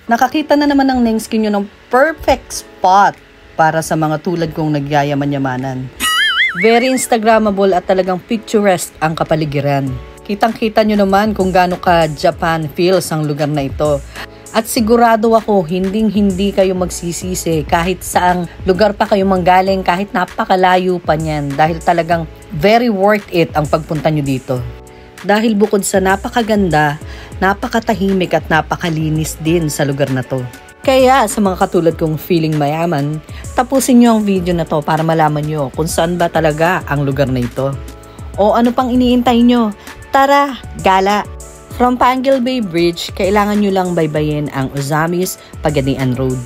Nakakita na naman ng Nengski nyo ng perfect spot para sa mga tulad kong nagyayaman-yamanan. Very Instagrammable at talagang picturesque ang kapaligiran. Kitang-kita nyo naman kung gaano ka Japan feels ang lugar na ito. At sigurado ako, hindi kayo magsisisi kahit saang lugar pa kayo manggaling, kahit napakalayo pa niyan. Dahil talagang very worth it ang pagpunta nyo dito. Dahil bukod sa napakaganda, napakatahimik at napakalinis din sa lugar na to. Kaya sa mga katulad kong feeling mayaman, tapusin nyo ang video na to para malaman nyo kung saan ba talaga ang lugar na ito. O ano pang iniintay nyo? Tara, gala! From Panguil Bay Bridge, kailangan nyo lang baybayin ang Ozamis Pagadian Road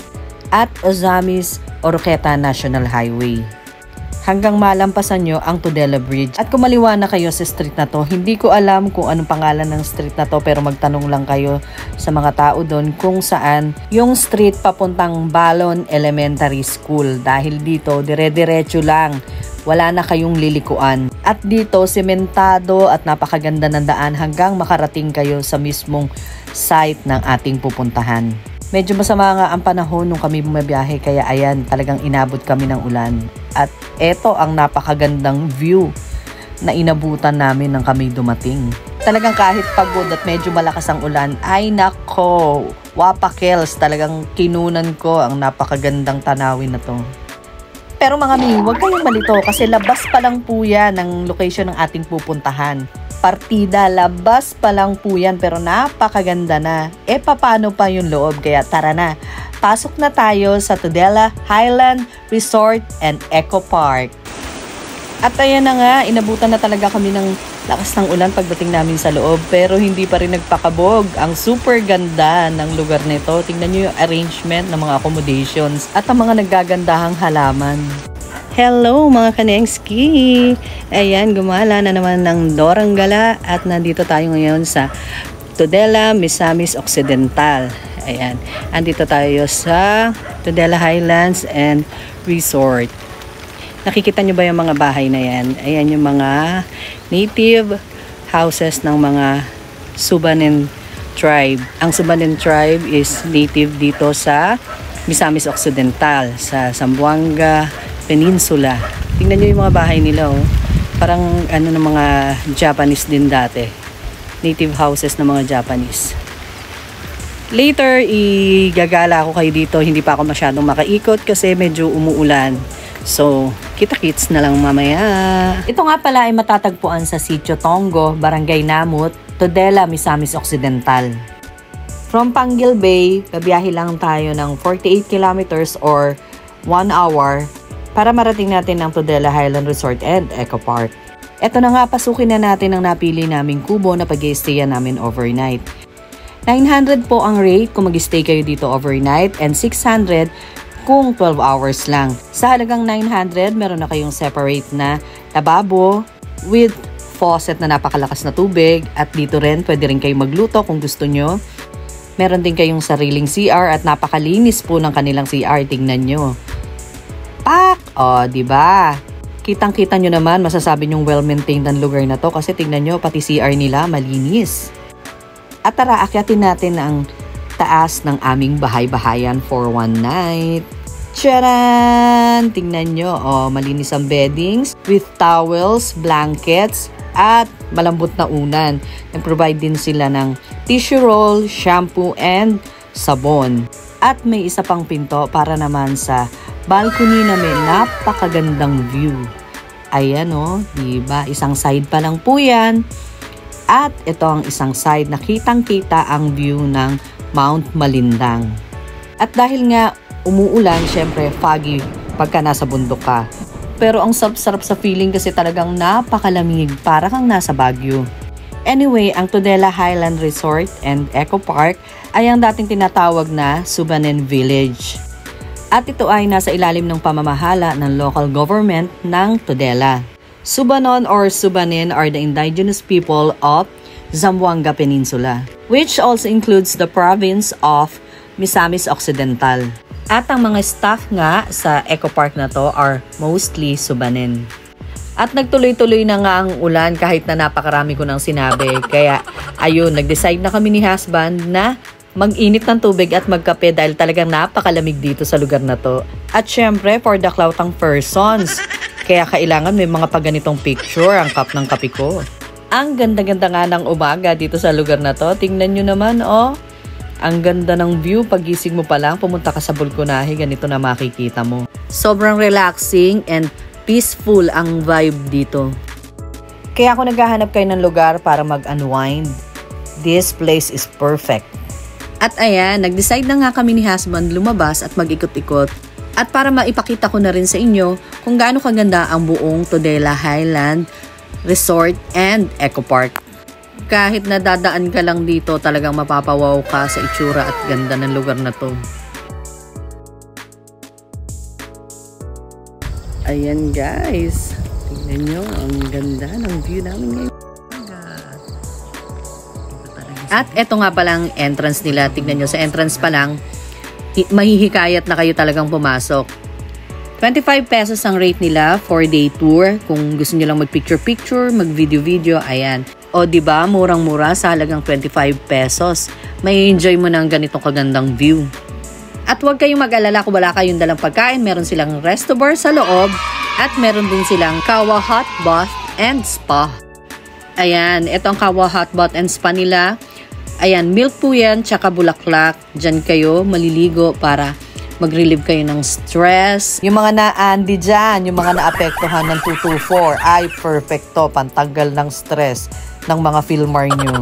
at Ozamis Oroqueta National Highway. Hanggang malampasan nyo ang Tudela Bridge. At kung maliwa na kayo sa street na to, hindi ko alam kung anong pangalan ng street na to, pero magtanong lang kayo sa mga tao doon kung saan yung street papuntang Balon Elementary School. Dahil dito, dire-diretso lang. Wala na kayong lilikuan. At dito, sementado at napakaganda ng daan hanggang makarating kayo sa mismong site ng ating pupuntahan. Medyo masama nga ang panahon nung kami bumabiyahe, kaya ayan, talagang inabot kami ng ulan. At eto ang napakagandang view na inabutan namin nang kami dumating. Talagang kahit pagod at medyo malakas ang ulan, ay nako, wapakels, talagang kinunan ko ang napakagandang tanawin na to. Pero mga mi, huwag kayong malito kasi labas pa lang po yan ng location ng ating pupuntahan. Partida, labas pa lang po yan pero napakaganda na. E paano pa yung loob? Kaya tara na, pasok na tayo sa Tudela Highland Resort and Eco Park. At ayan na nga, inabutan na talaga kami ng lakas ng ulan pagdating namin sa loob pero hindi pa rin nagpakabog. Ang super ganda ng lugar nito. Tingnan nyo yung arrangement ng mga accommodations at ang mga naggagandahang halaman. Hello mga kanengski! Ayan, gumala na naman ng Dorang Gala at nandito tayo ngayon sa Tudela Misamis Occidental. Ayan, andito tayo sa Tudela Highlands and Resort. Nakikita nyo ba yung mga bahay na yan? Ayan yung mga native houses ng mga Subanen tribe. Ang Subanen tribe is native dito sa Misamis Occidental, sa Zamboanga Peninsula. Tingnan nyo yung mga bahay nila, oh. Parang ano ng mga Japanese din dati. Native houses ng mga Japanese. Later, igagala ako kayo dito. Hindi pa ako masyadong makaikot kasi medyo umuulan. So, kita-kits na lang mamaya. Ito nga pala ay matatagpuan sa Sitio Tongo, Barangay Namut, Tudela, Misamis Occidental. From Panguil Bay, babiyahe lang tayo ng 48 kilometers or 1 hour para marating natin ang Tudela Highland Resort and Eco Park. Ito na nga, pasukin na natin ang napili naming kubo na pag-i-stayan namin overnight. 900 po ang rate kung mag-stay kayo dito overnight and 600 kung 12 hours lang. Sa halagang 900, meron na kayong separate na lababo with faucet na napakalakas na tubig at dito rin pwede rin kayong magluto kung gusto nyo. Meron din kayong sariling CR at napakalinis po ng kanilang CR, tingnan nyo. Pak! O, diba? Kitang-kita nyo naman, masasabi nyong well-maintained ang lugar na to kasi tingnan nyo, pati CR nila malinis. At tara, akyatin natin ang taas ng aming bahay-bahayan for one night. Tcharan! Tingnan nyo, malinis ang beddings with towels, blankets, at malambot na unan. Nag-provide din sila ng tissue roll, shampoo, and sabon. At may isa pang pinto para naman sa balcony na may napakagandang view. Ayan diba? Isang side pa lang po yan. At ito ang isang side na kitang-kita ang view ng Mount Malindang. At dahil nga umuulan, syempre foggy pagka nasa bundok ka. Pero ang sarap-sarap sa feeling kasi talagang napakalamig, para kang nasa Baguio. Anyway, ang Tudela Highland Resort and Eco Park ay ang dating tinatawag na Subanen Village. At ito ay nasa ilalim ng pamamahala ng local government ng Tudela. Subanon or Subanen are the indigenous people of Zamboanga Peninsula, which also includes the province of Misamis Occidental. At ang mga staff nga sa Eco Park na to are mostly Subanen. At nagtuloy-tuloy na nga ang ulan kahit na napakarami ko nang sinabi. Kaya ayun, nag-decide na kami ni husband na mag-init ng tubig at magkape dahil talagang napakalamig dito sa lugar na to. At syempre, for the cloutang persons, kaya kailangan may mga paganitong picture ang cup ng kape ko. Ang ganda-ganda nga ng umaga dito sa lugar na to. Tingnan nyo naman, oh. Ang ganda ng view. Pagising mo pa lang, pumunta ka sa Bulkonahe, ganito na makikita mo. Sobrang relaxing and peaceful ang vibe dito. Kaya ako naghahanap kayo ng lugar para mag-unwind. This place is perfect. At ayan, nag-decide na nga kami ni husband lumabas at mag-ikot-ikot. At para maipakita ko na rin sa inyo kung gaano kaganda ang buong Tudela Highland Resort and Eco Park. Kahit nadadaan ka lang dito, talagang mapapawaw ka sa itsura at ganda ng lugar na to. Ayan guys, tingnan nyo, ang ganda ng view namin ngayon. At eto nga palang entrance nila. Tignan nyo, sa entrance pa lang, mahihikayat na kayo talagang pumasok. 25 pesos ang rate nila for day tour. Kung gusto nyo lang mag-picture-picture, mag-video-video, ayan. O diba, murang-mura sa halagang 25 pesos. May enjoy mo ng ganitong kagandang view. At huwag kayong mag-alala kung wala kayong dalang pagkain. Meron silang resto bar sa loob. At meron din silang Kawa Hot Bath and Spa. Ayan, ito ang Kawa Hot Bath and Spa nila. Ayan, milk po yan, tsaka bulaklak. Diyan kayo maliligo para mag-relieve kayo ng stress. Yung mga naandi dyan, yung mga naapektuhan ng 224, ay perfecto, pantanggal ng stress ng mga filmar nyo.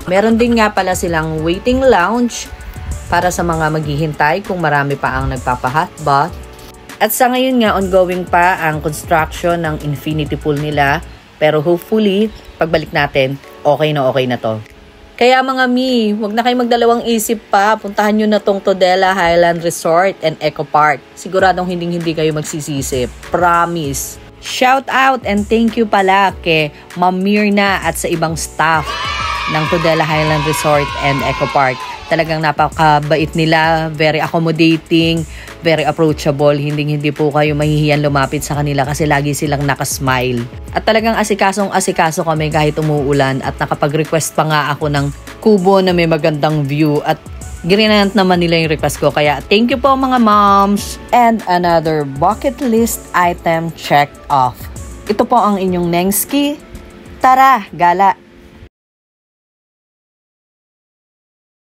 Meron din nga pala silang waiting lounge para sa mga maghihintay kung marami pa ang nagpapa-hot bath. At sa ngayon nga, ongoing pa ang construction ng infinity pool nila. Pero hopefully, pagbalik natin, okay na to. Kaya mga mi, huwag na kayong magdalawang isip pa. Puntahan nyo na tong Tudela Highland Resort and Eco Park. Siguradong hindi kayo magsisisi. Promise. Shout out and thank you pala kay Ma'am Mirna at sa ibang staff ng Tudela Highland Resort and Eco Park. Talagang napakabait nila, very accommodating, very approachable. Hindi po kayo mahihiyan lumapit sa kanila kasi lagi silang nakasmile. At talagang asikaso kami kahit umuulan at nakapag-request pa nga ako ng kubo na may magandang view at girinant naman nila yung request ko. Kaya thank you po mga moms! And another bucket list item checked off. Ito po ang inyong Nengski. Tara, gala!